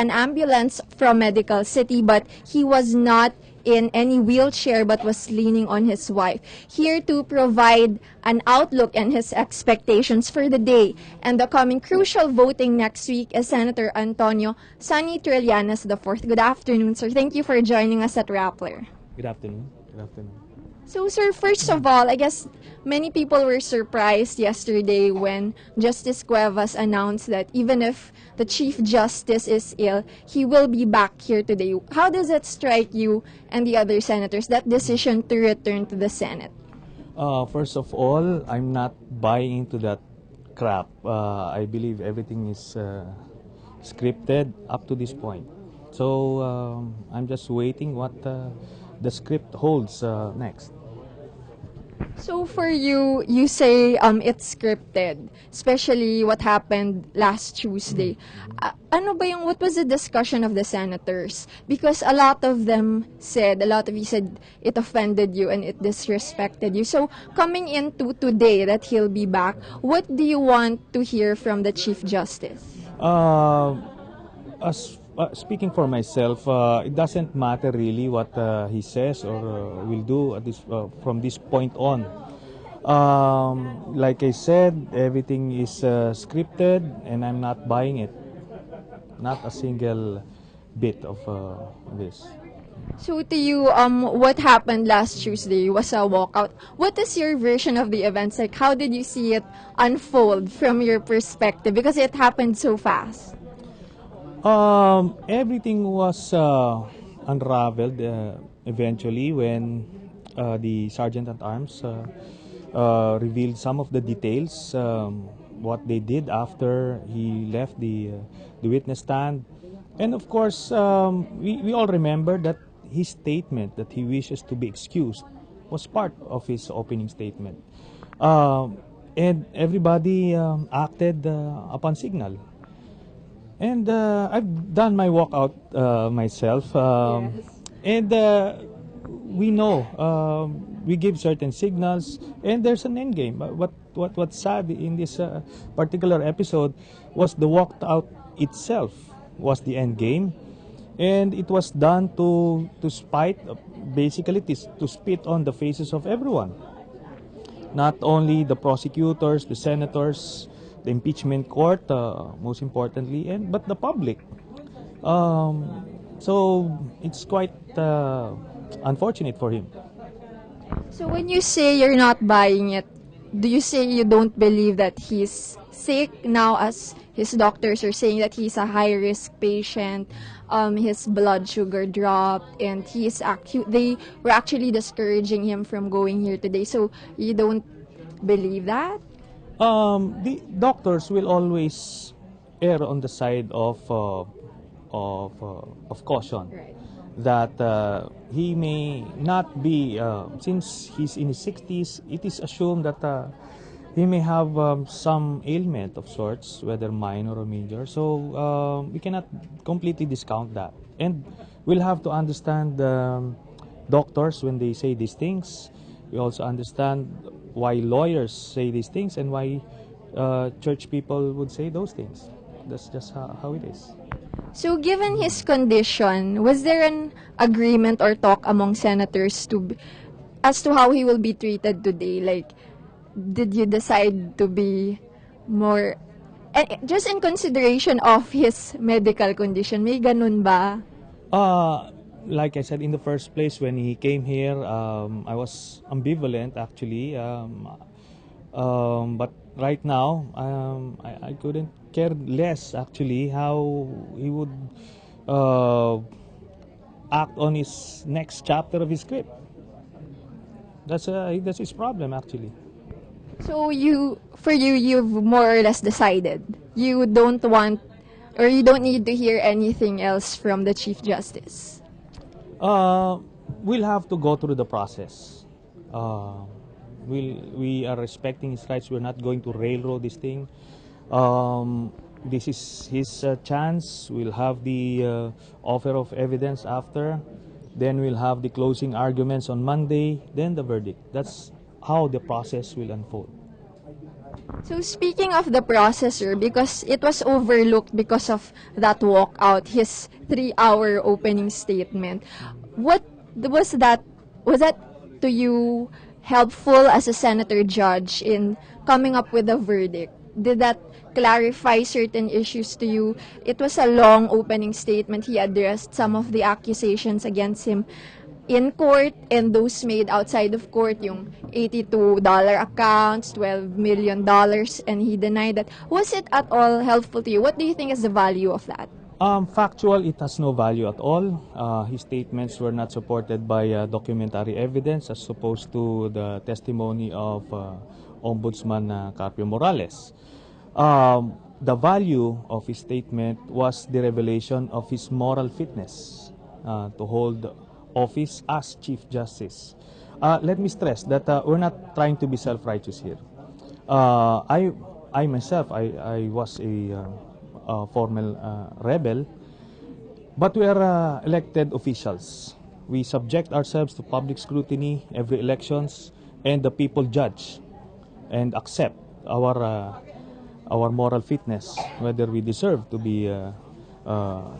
an ambulance from Medical City, but he was not in any wheelchair but was leaning on his wife. Here to provide an outlook and his expectations for the day and the coming crucial voting next week is Senator Antonio Sonny Trillanes IV. Good afternoon, sir. Thank you for joining us at Rappler. Good afternoon. Good afternoon. So, sir, first of all, I guess many people were surprised yesterday when Justice Cuevas announced that even if the Chief Justice is ill, he will be back here today. How does it strike you and the other senators, that decision to return to the Senate? First of all, I'm not buying into that crap. I believe everything is scripted up to this point. So I'm just waiting what the script holds next. So for you, you say it's scripted, especially what happened last Tuesday. What was the discussion of the senators? Because a lot of you said it offended you and it disrespected you. So coming into today that he'll be back, what do you want to hear from the Chief Justice? Speaking for myself, it doesn't matter really what he says or will do at this from this point on. Like I said, everything is scripted, and I'm not buying it. Not a single bit of this. So to you, what happened last Tuesday was a walkout. What is your version of the events? Like, how did you see it unfold from your perspective? Because it happened so fast. Everything was unraveled eventually when the Sergeant at Arms revealed some of the details, what they did after he left the witness stand. And of course, we all remember that his statement that he wishes to be excused was part of his opening statement. And everybody acted upon signal. And I've done my walkout myself. Yes. And we know we give certain signals, and there's an end game. What's sad in this particular episode was the walkout itself was the end game, and it was done to spite, basically to spit on the faces of everyone, not only the prosecutors, the senators, the impeachment court, most importantly, but the public. So it's quite unfortunate for him. So when you say you're not buying it, do you say you don't believe that he's sick now, as his doctors are saying that he's a high-risk patient, his blood sugar dropped, and they were actually discouraging him from going here today. So you don't believe that? The doctors will always err on the side of caution. Right. That he may not be, since he's in his 60s, it is assumed that he may have some ailment of sorts, whether minor or major. So we cannot completely discount that. And we'll have to understand doctors when they say these things. We also understand why lawyers say these things and why church people would say those things. That's just how it is. So given his condition, was there an agreement or talk among senators as to how he will be treated today? Like, did you decide to be more, just in consideration of his medical condition, may ganun ba? Like I said, in the first place, when he came here, I was ambivalent actually. But right now, I couldn't care less actually how he would act on his next chapter of his script. That's his problem actually. So you've more or less decided. You don't want, or you don't need to hear anything else from the Chief Justice. We'll have to go through the process. We are respecting his rights. We're not going to railroad this thing. This is his chance. We'll have the offer of evidence after. Then we'll have the closing arguments on Monday. Then the verdict. That's how the process will unfold. So speaking of the processor, because it was overlooked because of that walkout, his 3-hour opening statement, what was that? Was that to you helpful as a senator judge in coming up with a verdict? Did that clarify certain issues to you? It was a long opening statement. He addressed some of the accusations against him in court and those made outside of court, yung $82 accounts, $12 million, and he denied that. Was it at all helpful to you? What do you think is the value of that? Factual, it has no value at all. His statements were not supported by documentary evidence as opposed to the testimony of Ombudsman Carpio Morales. The value of his statement was the revelation of his moral fitness to hold office as Chief Justice. Let me stress that we're not trying to be self-righteous here. I myself, I was a formal rebel, but we are elected officials. We subject ourselves to public scrutiny every elections, and the people judge and accept our moral fitness, whether we deserve to be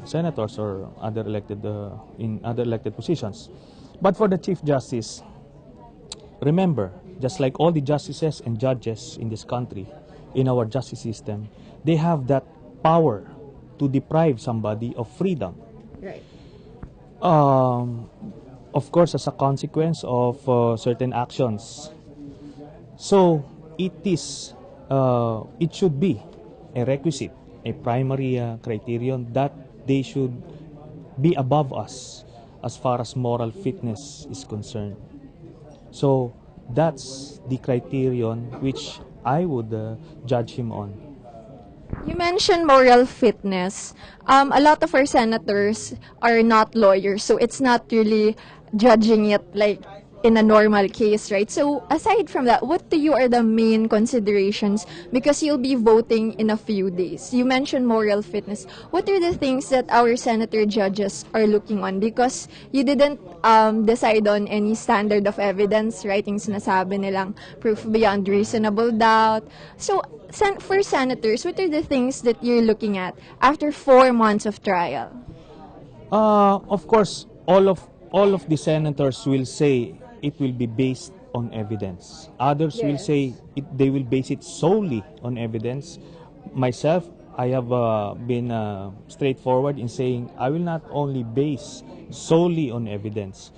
senators or other elected in other elected positions. But for the Chief Justice, remember, just like all the justices and judges in this country, in our justice system, they have that power to deprive somebody of freedom. Right. Of course, as a consequence of certain actions. So it should be a requisite, a primary criterion that they should be above us as far as moral fitness is concerned. So that's the criterion which I would judge him on. You mentioned moral fitness. A lot of our senators are not lawyers, so it's not really judging it like in a normal case, right? So aside from that, what to you are the main considerations, because you'll be voting in a few days? You mentioned moral fitness. What are the things that our senator judges are looking on? Because you didn't decide on any standard of evidence, right? Yung sinasabi nilang proof beyond reasonable doubt. So for senators, what are the things that you're looking at after 4 months of trial? Of course, all of the senators will say it will be based on evidence. Others will say they will base it solely on evidence. Myself, I have been straightforward in saying I will not only base solely on evidence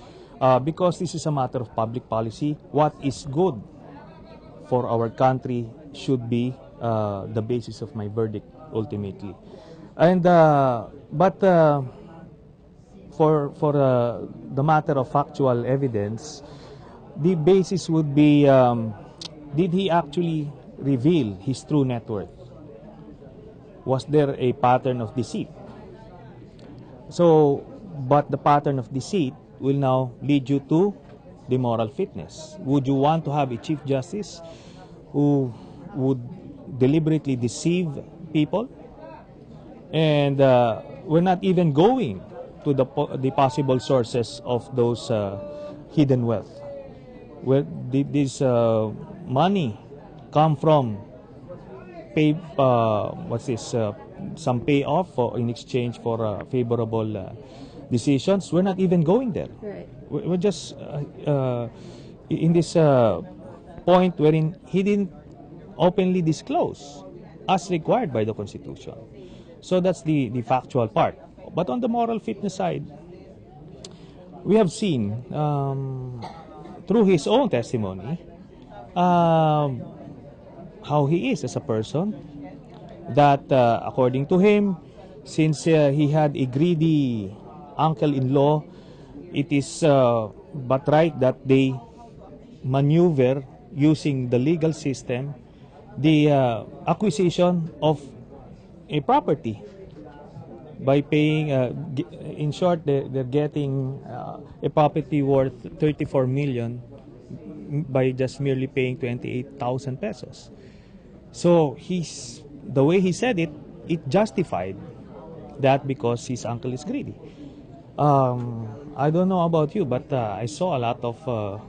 because this is a matter of public policy. What is good for our country should be the basis of my verdict ultimately. And but for the matter of factual evidence, the basis would be did he actually reveal his true net worth? Was there a pattern of deceit? So, but the pattern of deceit will now lead you to the moral fitness. Would you want to have a Chief Justice who would deliberately deceive people? And we're not even going to the possible sources of those hidden wealth. Where did this money come from? Some payoff in exchange for favorable decisions. We're not even going there. Right. We're just in this point wherein he didn't openly disclose as required by the Constitution. So that's the factual part. But on the moral fitness side, we have seen through his own testimony how he is as a person, that according to him, since he had a greedy uncle-in-law, it is but right that they maneuver using the legal system the acquisition of a property by paying, in short, they're getting a property worth 34 million by just merely paying 28,000 pesos. So the way he said it, it justified that because his uncle is greedy. I don't know about you, but I saw a lot of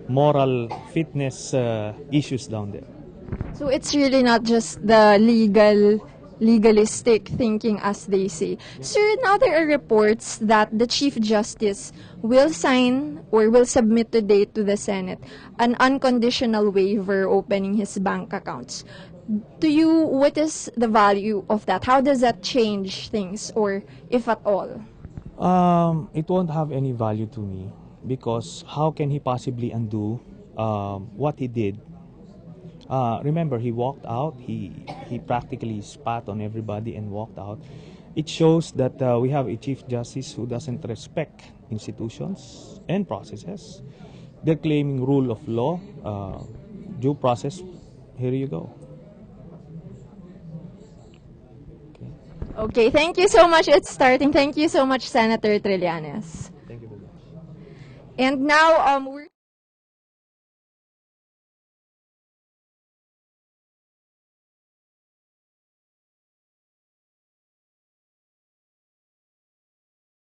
moral fitness issues down there. So it's really not just the legalistic thinking as they say. Sir, now there are reports that the Chief Justice will sign or will submit today to the Senate an unconditional waiver opening his bank accounts. To you, what is the value of that? How does that change things, or if at all? It won't have any value to me because how can he possibly undo what he did? Remember, he walked out. He practically spat on everybody and walked out. It shows that we have a chief justice who doesn't respect institutions and processes. They're claiming rule of law, due process. Here you go. Okay. Okay, thank you so much. It's starting. Thank you so much, Senator Trillanes. Thank you very much. And now, we're